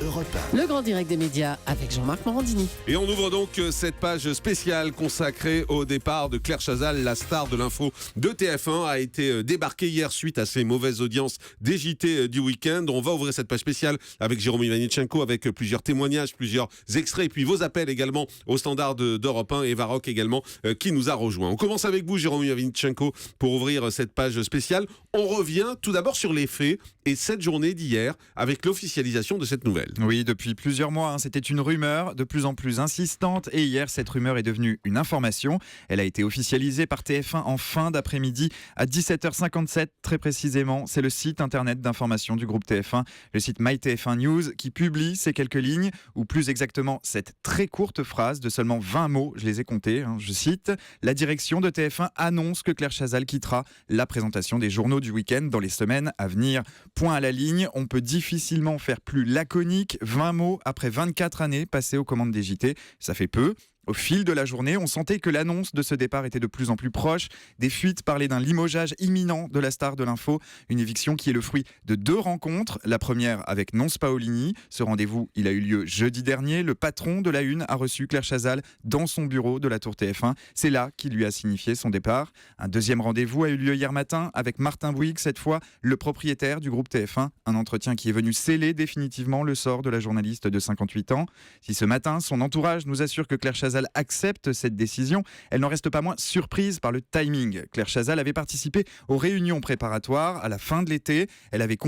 Europe 1. Le grand direct des médias avec Jean-Marc Morandini. Et on ouvre donc cette page spéciale consacrée au départ de Claire Chazal, la star de l'info de TF1, a été débarquée hier suite à ses mauvaises audiences des JT du week-end. On va ouvrir cette page spéciale avec Jérôme Ivanichenko, avec plusieurs témoignages, plusieurs extraits, et puis vos appels également au standard d'Europe 1 et Eva Rock également qui nous a rejoint. On commence avec vous, Jérôme Ivanichenko, pour ouvrir cette page spéciale. On revient tout d'abord sur les faits et cette journée d'hier avec l'officialisation de cette nouvelle. Oui, depuis plusieurs mois, c'était une rumeur de plus en plus insistante et hier, cette rumeur est devenue une information. Elle a été officialisée par TF1 en fin d'après-midi à 17h57 très précisément. C'est le site internet d'information du groupe TF1, le site MyTF1 News, qui publie ces quelques lignes, ou plus exactement cette très courte phrase de seulement 20 mots, je les ai comptés, je cite « La direction de TF1 annonce que Claire Chazal quittera la présentation des journaux du week-end dans les semaines à venir ». Point à la ligne, on peut difficilement faire plus laconique, 20 mots après 24 années passées aux commandes des JT, ça fait peu. Au fil de la journée, on sentait que l'annonce de ce départ était de plus en plus proche. Des fuites parlaient d'un limogeage imminent de la star de l'info. Une éviction qui est le fruit de 2 rencontres. La première avec Nonce Paolini. Ce rendez-vous, il a eu lieu jeudi dernier. Le patron de la Une a reçu Claire Chazal dans son bureau de la Tour TF1. C'est là qu'il lui a signifié son départ. Un deuxième rendez-vous a eu lieu hier matin avec Martin Bouygues, cette fois le propriétaire du groupe TF1. Un entretien qui est venu sceller définitivement le sort de la journaliste de 58 ans. Si ce matin, son entourage nous assure que Claire Chazal accepte cette décision, elle n'en reste pas moins surprise par le timing. Claire Chazal avait participé aux réunions préparatoires à la fin de l'été. Elle avait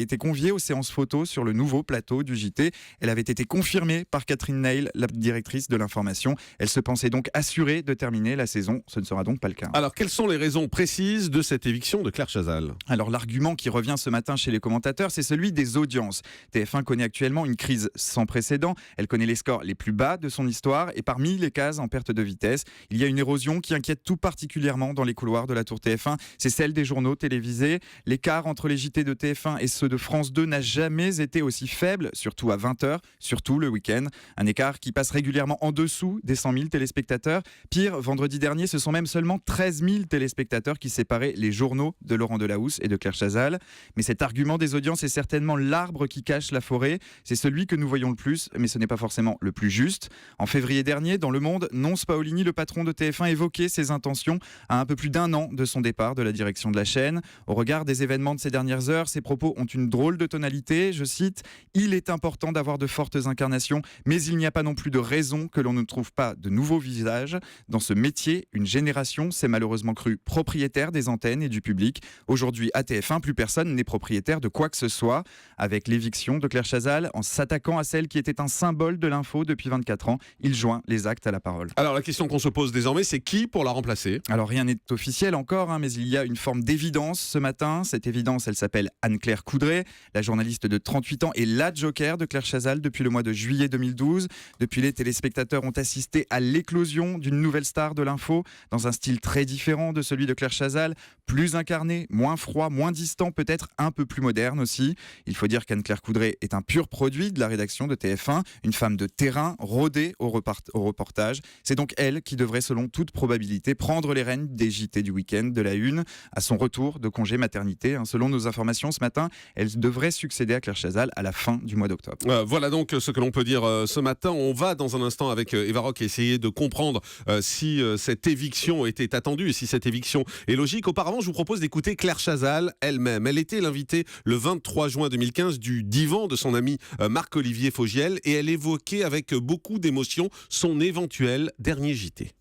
été conviée aux séances photos sur le nouveau plateau du JT. Elle avait été confirmée par Catherine Neil, la directrice de l'information. Elle se pensait donc assurée de terminer la saison. Ce ne sera donc pas le cas. Alors, quelles sont les raisons précises de cette éviction de Claire Chazal ? Alors, l'argument qui revient ce matin chez les commentateurs, c'est celui des audiences. TF1 connaît actuellement une crise sans précédent. Elle connaît les scores les plus bas de son histoire. Et parmi les cases en perte de vitesse, il y a une érosion qui inquiète tout particulièrement dans les couloirs de la Tour TF1. C'est celle des journaux télévisés. L'écart entre les JT de TF1 et ceux de France 2 n'a jamais été aussi faible, surtout à 20h, surtout le week-end. Un écart qui passe régulièrement en dessous des 100 000 téléspectateurs. Pire, vendredi dernier, ce sont même seulement 13 000 téléspectateurs qui séparaient les journaux de Laurent Delahousse et de Claire Chazal. Mais cet argument des audiences est certainement l'arbre qui cache la forêt. C'est celui que nous voyons le plus, mais ce n'est pas forcément le plus juste. En février dernier, dans Le Monde, Nonce Paolini, le patron de TF1, évoquait ses intentions à un peu plus d'1 an de son départ de la direction de la chaîne. Au regard des événements de ces dernières heures, ses propos ont une drôle de tonalité. Je cite « Il est important d'avoir de fortes incarnations, mais il n'y a pas non plus de raison que l'on ne trouve pas de nouveaux visages. Dans ce métier, une génération s'est malheureusement crue propriétaire des antennes et du public. Aujourd'hui, à TF1, plus personne n'est propriétaire de quoi que ce soit. » Avec l'éviction de Claire Chazal, en s'attaquant à celle qui était un symbole de l'info depuis 24 ans, il joint les actes à la parole. Alors la question qu'on se pose désormais, c'est qui pour la remplacer ? Alors rien n'est officiel encore, mais il y a une forme d'évidence ce matin. Cette évidence, elle s'appelle Anne-Claire Coudray. La journaliste de 38 ans est la joker de Claire Chazal depuis le mois de juillet 2012. Depuis, les téléspectateurs ont assisté à l'éclosion d'une nouvelle star de l'info, dans un style très différent de celui de Claire Chazal, plus incarné, moins froid, moins distant, peut-être un peu plus moderne aussi. Il faut dire qu'Anne-Claire Coudray est un pur produit de la rédaction de TF1, une femme de terrain, rodée au reportage. C'est donc elle qui devrait, selon toute probabilité, prendre les rênes des JT du week-end de la Une à son retour de congé maternité. Selon nos informations ce matin, elle devrait succéder à Claire Chazal à la fin du mois d'octobre. Voilà donc ce que l'on peut dire ce matin. On va dans un instant avec Eva Rock essayer de comprendre si cette éviction était attendue et si cette éviction est logique. Auparavant, je vous propose d'écouter Claire Chazal elle-même. Elle était l'invitée le 23 juin 2015 du divan de son ami Marc-Olivier Fogiel et elle évoquait avec beaucoup d'émotion son éventuel dernier JT.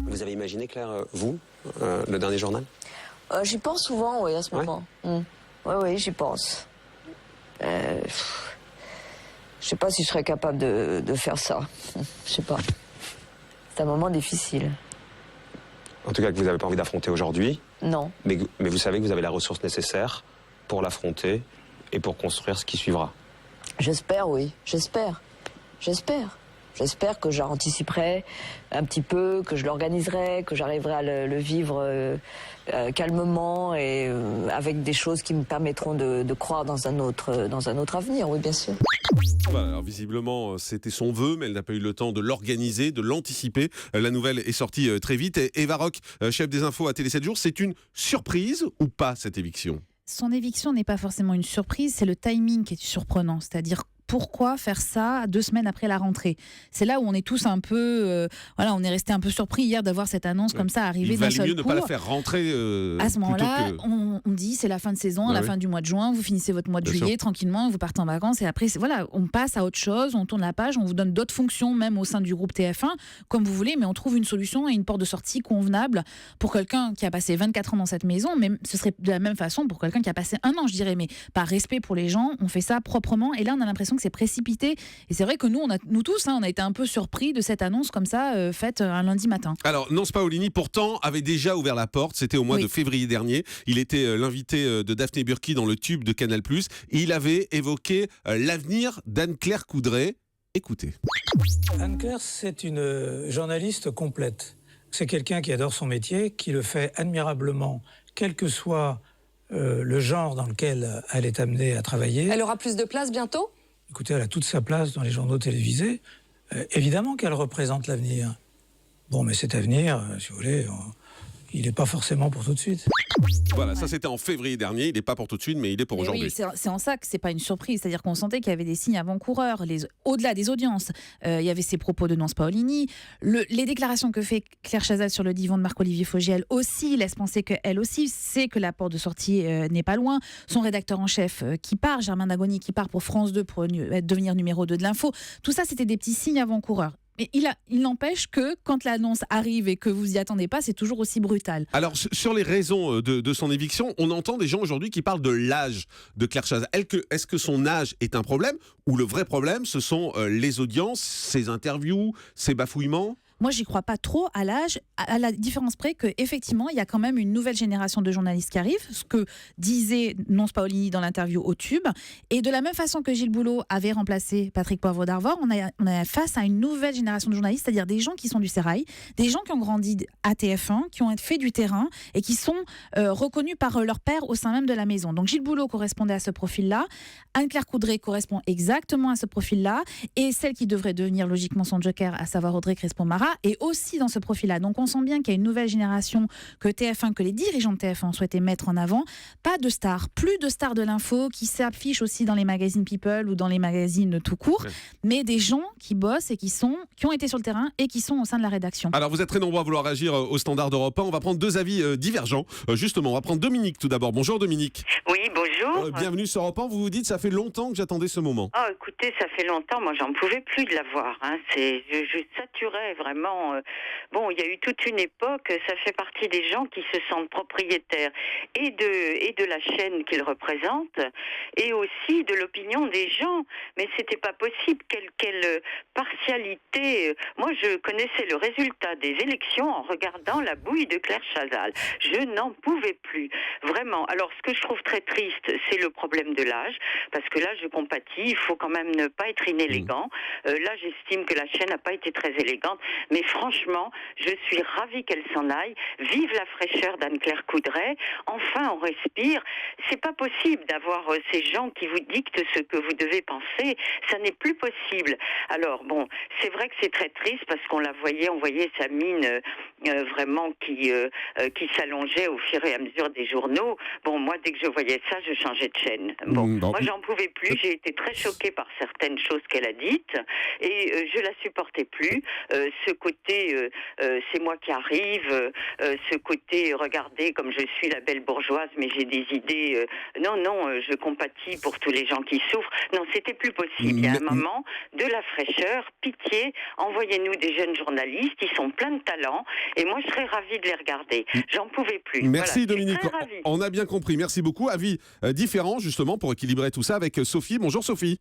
Vous avez imaginé, Claire, le dernier journal ? J'y pense souvent, oui, à ce moment. Oui, j'y pense. Je sais pas si je serais capable de faire ça. Je sais pas. C'est un moment difficile. En tout cas, que vous n'avez pas envie d'affronter aujourd'hui. Non. Mais vous savez que vous avez la ressource nécessaire pour l'affronter et pour construire ce qui suivra. J'espère, oui. J'espère. J'espère que j'anticiperai un petit peu, que je l'organiserai, que j'arriverai à le vivre calmement et avec des choses qui me permettront de croire dans un autre avenir, oui, bien sûr. Voilà, alors visiblement, c'était son vœu, mais elle n'a pas eu le temps de l'organiser, de l'anticiper. La nouvelle est sortie très vite. Et Eva Rock, chef des infos à Télé 7 jours, c'est une surprise ou pas, cette éviction ? Son éviction n'est pas forcément une surprise, c'est le timing qui est surprenant. C'est-à-dire, pourquoi faire ça 2 semaines après la rentrée ? C'est là où on est tous un peu... on est resté un peu surpris hier d'avoir cette annonce comme ça arriver d'un seul coup. Il valait mieux ne pas la faire rentrer à ce moment-là, que... on dit c'est la fin de saison, à la fin du mois de juin, vous finissez votre mois de juillet tranquillement, vous partez en vacances et après, on passe à autre chose, on tourne la page, on vous donne d'autres fonctions même au sein du groupe TF1, comme vous voulez, mais on trouve une solution et une porte de sortie convenable pour quelqu'un qui a passé 24 ans dans cette maison, mais ce serait de la même façon pour quelqu'un qui a passé 1 an, je dirais, mais par respect pour les gens, on fait ça proprement et là on a l'impression que c'est précipité et c'est vrai que nous tous, on a été un peu surpris de cette annonce comme ça faite un lundi matin. Alors Nance Paolini pourtant avait déjà ouvert la porte, c'était au mois de février dernier, il était l'invité de Daphné Burki dans le tube de Canal+, et il avait évoqué l'avenir d'Anne-Claire Coudray. Écoutez. Anne-Claire, c'est une journaliste complète. C'est quelqu'un qui adore son métier, qui le fait admirablement, quel que soit le genre dans lequel elle est amenée à travailler. Elle aura plus de place bientôt ? Écoutez, elle a toute sa place dans les journaux télévisés. Évidemment qu'elle représente l'avenir. Bon, mais cet avenir, si vous voulez, il n'est pas forcément pour tout de suite. Voilà, ça c'était en février dernier, il n'est pas pour tout de suite, mais il est pour aujourd'hui. Oui, c'est en ça que c'est pas une surprise, c'est-à-dire qu'on sentait qu'il y avait des signes avant-coureurs, au-delà des audiences. Il y avait ces propos de Nance Paolini, les déclarations que fait Claire Chazal sur le divan de Marc-Olivier Fogiel aussi laissent penser qu'elle aussi sait que la porte de sortie n'est pas loin. Son rédacteur en chef qui part, Germain Dagoni, qui part pour France 2 pour devenir numéro 2 de l'info, tout ça c'était des petits signes avant-coureurs. Mais il n'empêche que quand l'annonce arrive et que vous y attendez pas, c'est toujours aussi brutal. Alors, sur les raisons de son éviction, on entend des gens aujourd'hui qui parlent de l'âge de Claire Chazal. Est-ce que son âge est un problème ou le vrai problème, ce sont les audiences, ses interviews, ses bafouillements ? Moi, j'y crois pas trop à l'âge, à la différence près qu'effectivement, il y a quand même une nouvelle génération de journalistes qui arrive, ce que disait Nance Paolini dans l'interview au Tube. Et de la même façon que Gilles Boulot avait remplacé Patrick Poivre d'Arvor, on est face à une nouvelle génération de journalistes, c'est-à-dire des gens qui sont du sérail, des gens qui ont grandi à TF1, qui ont fait du terrain et qui sont reconnus par leur père au sein même de la maison. Donc Gilles Boulot correspondait à ce profil-là, Anne-Claire Coudray correspond exactement à ce profil-là, et celle qui devrait devenir logiquement son joker, à savoir Audrey Crespo-Mara, est aussi dans ce profil-là. Donc on sent bien qu'il y a une nouvelle génération que les dirigeants de TF1 ont souhaité mettre en avant. Pas de stars, plus de stars de l'info qui s'affichent aussi dans les magazines People ou dans les magazines tout court, mais des gens qui bossent et qui ont été sur le terrain et qui sont au sein de la rédaction. Alors vous êtes très nombreux à vouloir agir au Standard d'Europe 1. On va prendre 2 avis divergents. Justement, on va prendre Dominique tout d'abord. Bonjour Dominique. Oui, bonjour. Bienvenue sur Europe 1. Vous vous dites, ça fait longtemps que j'attendais ce moment. Oh, écoutez, ça fait longtemps. Moi, j'en pouvais plus de la voir. Je saturais vraiment. Bon, il y a eu toute une époque. Ça fait partie des gens qui se sentent propriétaires et de la chaîne qu'ils représentent et aussi de l'opinion des gens. Mais c'était pas possible. Quelle partialité. Moi, je connaissais le résultat des élections en regardant la bouille de Claire Chazal. Je n'en pouvais plus. Vraiment. Alors, ce que je trouve très triste, c'est le problème de l'âge, parce que là, je compatis. Il faut quand même ne pas être inélégant. Là, j'estime que la chaîne n'a pas été très élégante. Mais franchement, je suis ravie qu'elle s'en aille. Vive la fraîcheur d'Anne-Claire Coudray. Enfin, on respire. C'est pas possible d'avoir ces gens qui vous dictent ce que vous devez penser. Ça n'est plus possible. Alors, bon, c'est vrai que c'est très triste parce qu'on on voyait sa mine vraiment qui s'allongeait au fur et à mesure des journaux. Bon, moi, dès que je voyais ça, je changeais de chaîne. Bon, moi, j'en pouvais plus. J'ai été très choquée par certaines choses qu'elle a dites et je la supportais plus. Ce côté, c'est moi qui arrive, ce côté, regardez comme je suis la belle bourgeoise, mais j'ai des idées. Non, je compatis pour tous les gens qui souffrent. Non, c'était plus possible. Il y a un moment, de la fraîcheur, pitié, envoyez-nous des jeunes journalistes, ils sont pleins de talent, et moi je serais ravie de les regarder. J'en pouvais plus. Merci voilà, Dominique, on a bien compris, merci beaucoup. Avis différent justement pour équilibrer tout ça avec Sophie. Bonjour Sophie.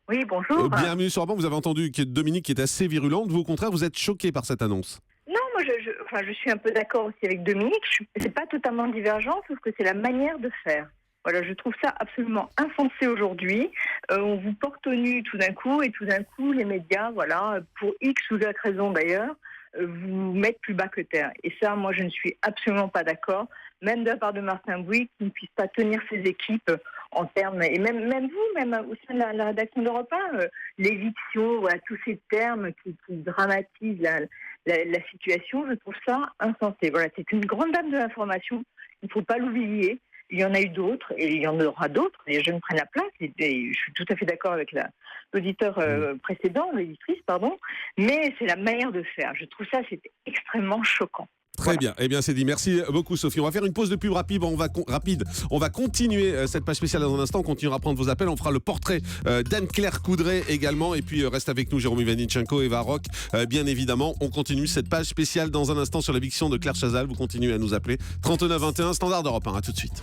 Oui, bonjour. Bienvenue sur Europe 1. Vous avez entendu Dominique qui est assez virulente. Vous, au contraire, vous êtes choquée par cette annonce. Non, moi, je suis un peu d'accord aussi avec Dominique. C'est pas totalement divergent, sauf que c'est la manière de faire. Voilà, je trouve ça absolument insensé aujourd'hui. On vous porte au nu tout d'un coup, et tout d'un coup, les médias, voilà, pour X ou Y raison d'ailleurs, vous mettent plus bas que terre. Et ça, moi, je ne suis absolument pas d'accord. Même de la part de Martin Bouygues, qui ne puisse pas tenir ses équipes en termes, et même vous, même au sein de la rédaction d'Europe 1, l'éviction, voilà, tous ces termes qui dramatisent la situation, je trouve ça insensé. Voilà, c'est une grande dame de l'information, il ne faut pas l'oublier. Il y en a eu d'autres et il y en aura d'autres. Les jeunes prennent la place. Et je suis tout à fait d'accord avec l'auditeur précédent, l'auditrice, pardon. Mais c'est la manière de faire. Je trouve ça, c'est extrêmement choquant. Très bien, eh bien c'est dit. Merci beaucoup Sophie. On va faire une pause de pub rapide. On va continuer cette page spéciale dans un instant. On continuera à prendre vos appels. On fera le portrait d'Anne-Claire Coudray également. Et puis reste avec nous Jérôme Ivanichenko, Eva Rock, bien évidemment. On continue cette page spéciale dans un instant sur l'éviction de Claire Chazal. Vous continuez à nous appeler 39 21 standard d'Europe 1. À tout de suite.